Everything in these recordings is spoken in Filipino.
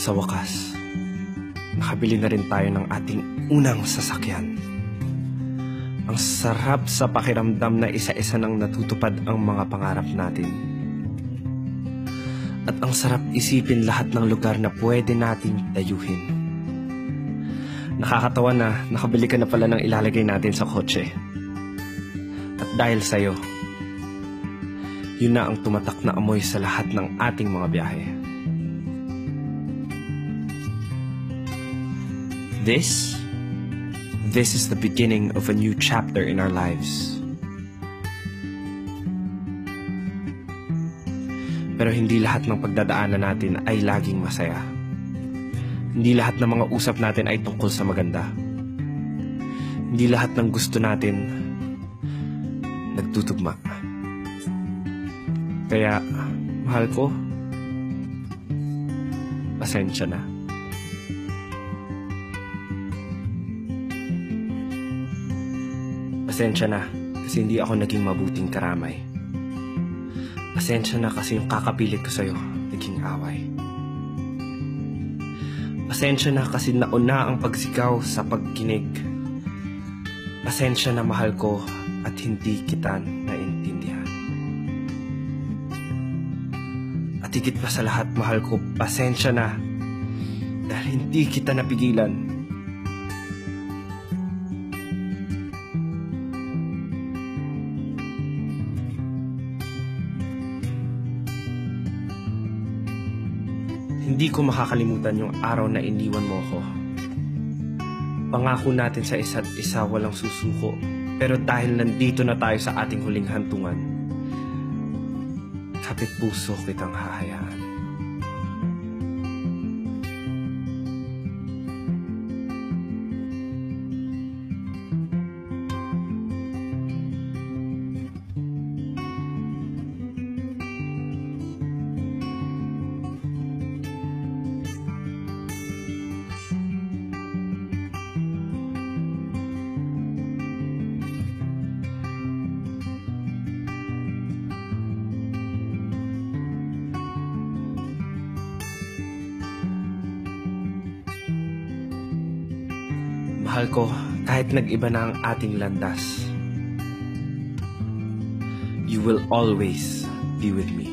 Sa wakas, nakabili na rin tayo ng ating unang sasakyan. Ang sarap sa pakiramdam na isa-isa nang natutupad ang mga pangarap natin. At ang sarap isipin lahat ng lugar na pwede nating dayuhin. Nakakatawa na nakabili ka na pala ng ilalagay natin sa kotse. At dahil sa'yo, yun na ang tumatak na amoy sa lahat ng ating mga biyahe. This is the beginning of a new chapter in our lives. Pero hindi lahat ng pagdadaanan natin ay laging masaya. Hindi lahat ng mga usap natin ay tungkol sa maganda. Hindi lahat ng gusto natin nagtutugma. Kaya, mahal ko, pasensya na. Pasensya na kasi hindi ako naging mabuting karamay. Pasensya na kasi yung kakapilit ko sa'yo naging away. Pasensya na kasi nauna ang pagsigaw sa pagkinig. Pasensya na mahal ko at hindi kita naintindihan. At higit pa sa lahat mahal ko, pasensya na dahil hindi kita napigilan. Hindi ko makakalimutan yung araw na iniwan mo ko. Pangako natin sa isa't isa walang susuko. Pero dahil nandito na tayo sa ating huling hantungan, kapit puso kitang hahayaan. Mahal ko, kahit nag-iba na ang ating landas, you will always be with me.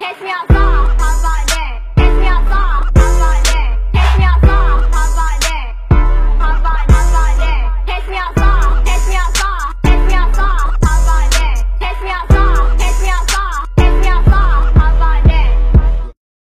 Catch me outside.